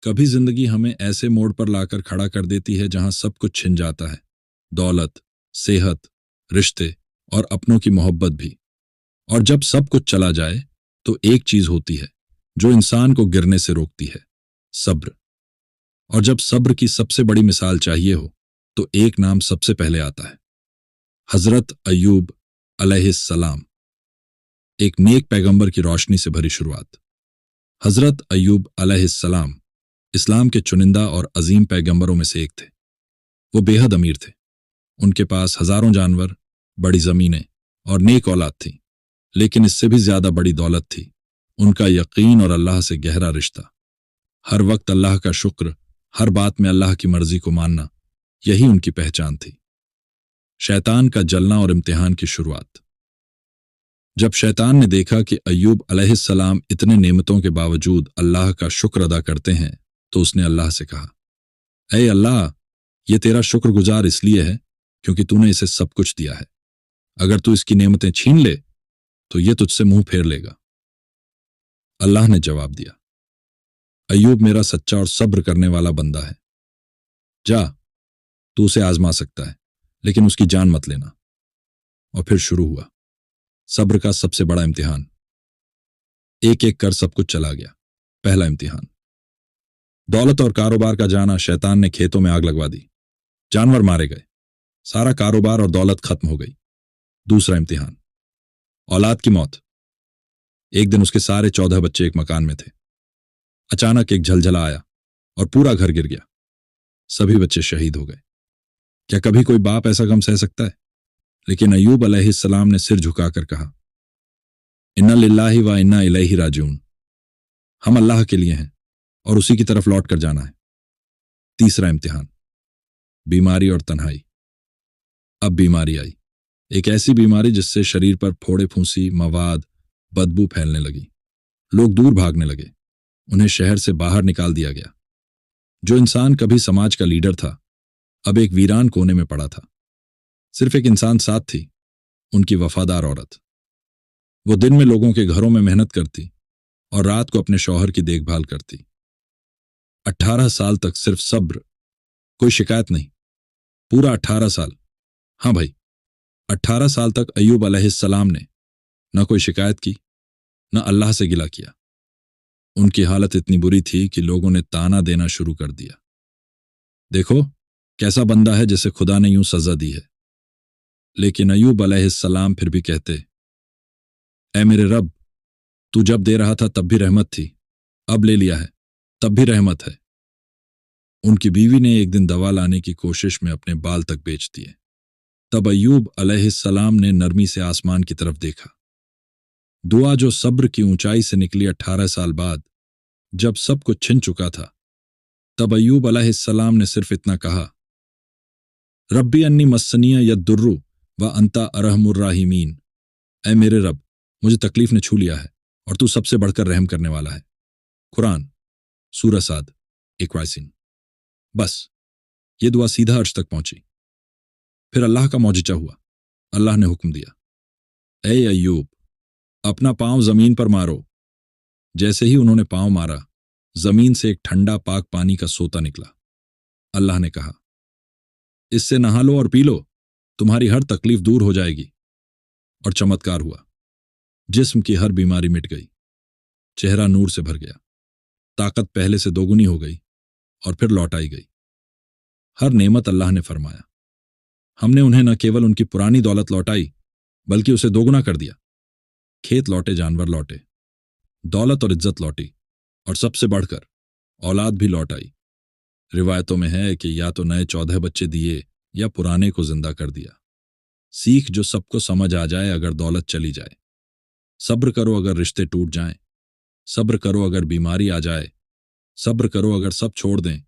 कभी जिंदगी हमें ऐसे मोड़ पर लाकर खड़ा कर देती है जहां सब कुछ छिन जाता है, दौलत, सेहत, रिश्ते और अपनों की मोहब्बत भी। और जब सब कुछ चला जाए तो एक चीज होती है जो इंसान को गिरने से रोकती है, सब्र। और जब सब्र की सबसे बड़ी मिसाल चाहिए हो तो एक नाम सबसे पहले आता है, हजरत अय्यूब अलैहिस्सलाम। एक नेक पैगंबर की रोशनी से भरी शुरुआत। हजरत अय्यूब अलैहिस्सलाम इस्लाम के चुनिंदा और अजीम पैगंबरों में से एक थे। वो बेहद अमीर थे। उनके पास हजारों जानवर, बड़ी जमीनें और नेक औलाद थी। लेकिन इससे भी ज्यादा बड़ी दौलत थी उनका यकीन और अल्लाह से गहरा रिश्ता। हर वक्त अल्लाह का शुक्र, हर बात में अल्लाह की मर्जी को मानना, यही उनकी पहचान थी। शैतान का जलना और इम्तिहान की शुरुआत। जब शैतान ने देखा कि अय्यूब अलैहिस्सलाम इतने नेमतों के बावजूद अल्लाह का शुक्र अदा करते हैं तो उसने अल्लाह से कहा, ऐ अल्लाह, ये तेरा शुक्रगुजार इसलिए है क्योंकि तूने इसे सब कुछ दिया है। अगर तू इसकी नेमतें छीन ले तो ये तुझसे मुंह फेर लेगा। अल्लाह ने जवाब दिया, अय्यूब मेरा सच्चा और सब्र करने वाला बंदा है। जा, तू उसे आजमा सकता है लेकिन उसकी जान मत लेना। और फिर शुरू हुआ सब्र का सबसे बड़ा इम्तिहान। एक एक कर सब कुछ चला गया। पहला इम्तिहान, दौलत और कारोबार का जाना। शैतान ने खेतों में आग लगवा दी, जानवर मारे गए, सारा कारोबार और दौलत खत्म हो गई। दूसरा इम्तिहान, औलाद की मौत। एक दिन उसके सारे 14 बच्चे एक मकान में थे। अचानक एक झलझला आया और पूरा घर गिर गया। सभी बच्चे शहीद हो गए। क्या कभी कोई बाप ऐसा गम सह सकता है? लेकिन अय्यूब अलैहिस्सलाम ने सिर झुकाकर कहा, इन्ना लिल्लाहि व इन्ना इलैहि राजिऊन। हम अल्लाह के लिए हैं और उसी की तरफ लौट कर जाना है। तीसरा इम्तिहान, बीमारी और तन्हाई। अब बीमारी आई, एक ऐसी बीमारी जिससे शरीर पर फोड़े फूंसी, मवाद, बदबू फैलने लगी। लोग दूर भागने लगे, उन्हें शहर से बाहर निकाल दिया गया। जो इंसान कभी समाज का लीडर था अब एक वीरान कोने में पड़ा था। सिर्फ एक इंसान साथ थी, उनकी वफादार औरत। वो दिन में लोगों के घरों में मेहनत करती और रात को अपने शौहर की देखभाल करती। 18 साल तक सिर्फ सब्र, कोई शिकायत नहीं। पूरा 18 साल। हाँ भाई, 18 साल तक अय्यूब अलैहिस्सलाम ने न कोई शिकायत की, न अल्लाह से गिला किया। उनकी हालत इतनी बुरी थी कि लोगों ने ताना देना शुरू कर दिया, देखो कैसा बंदा है जिसे खुदा ने यूं सजा दी है। लेकिन अय्यूब अलैहिस्सलाम फिर भी कहते, ऐ मेरे रब, तू जब दे रहा था तब भी रहमत थी, अब ले लिया है तब भी रहमत है। उनकी बीवी ने एक दिन दवा लाने की कोशिश में अपने बाल तक बेच दिए। तब अय्यूब अलैहिस्सलाम ने नरमी से आसमान की तरफ देखा। दुआ जो सब्र की ऊंचाई से निकली 18 साल बाद, जब सब कुछ छिन चुका था, तब अय्यूब अलैहिस्सलाम ने सिर्फ इतना कहा, रब्बी अन्नी मस्सनिया यद्दुर्रु व अंता अरहमुर राहिमीन। ऐ मेरे रब, मुझे तकलीफ ने छू लिया है और तू सबसे बढ़कर रहम करने वाला है। कुरान सूरह साद 81। बस ये दुआ सीधा अर्श तक पहुंची। फिर अल्लाह का मौजिज़ा हुआ। अल्लाह ने हुक्म दिया, ऐ अय्यूब, अपना पांव जमीन पर मारो। जैसे ही उन्होंने पांव मारा, जमीन से एक ठंडा पाक पानी का सोता निकला। अल्लाह ने कहा, इससे नहा लो और पी लो, तुम्हारी हर तकलीफ दूर हो जाएगी। और चमत्कार हुआ, जिस्म की हर बीमारी मिट गई, चेहरा नूर से भर गया, ताकत पहले से दोगुनी हो गई और फिर लौट आई गई। हर नेमत अल्लाह ने फरमाया। हमने उन्हें न केवल उनकी पुरानी दौलत लौटाई बल्कि उसे दोगुना कर दिया। खेत लौटे, जानवर लौटे, दौलत और इज्जत लौटी, और सबसे बढ़कर औलाद भी लौट आई। रिवायतों में है कि या तो नए 14 बच्चे दिए या पुराने को जिंदा कर दिया। सीख जो सबको समझ आ जाए अगर दौलत चली जाए। सब्र करो अगर रिश्ते टूट जाएं, सब्र करो अगर बीमारी आ जाए, सब्र करो अगर सब छोड़ दें,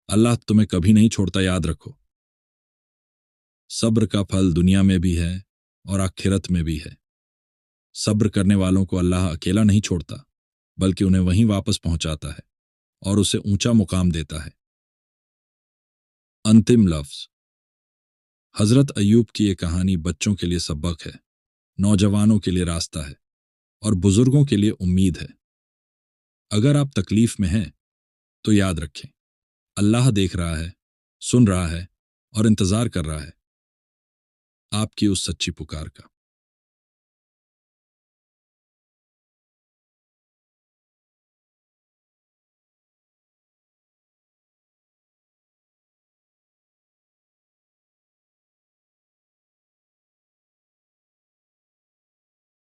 अल्लाह तुम्हें कभी नहीं छोड़ता, याद रखो। सब्र का फल दुनिया में भी है और आखिरत में भी है। सब्र करने वालों को अल्लाह अकेला नहीं छोड़ता बल्कि उन्हें वहीं वापस पहुंचाता है और उसे ऊंचा मुकाम देता है। अंतिम लफ्ज। हजरत अय्यूब की ये कहानी बच्चों के लिए सबक है, नौजवानों के लिए रास्ता है और बुजुर्गों के लिए उम्मीद है। अगर आप तकलीफ में हैं तो याद रखें, अल्लाह देख रहा है, सुन रहा है और इंतज़ार कर रहा है आपकी उस सच्ची पुकार का।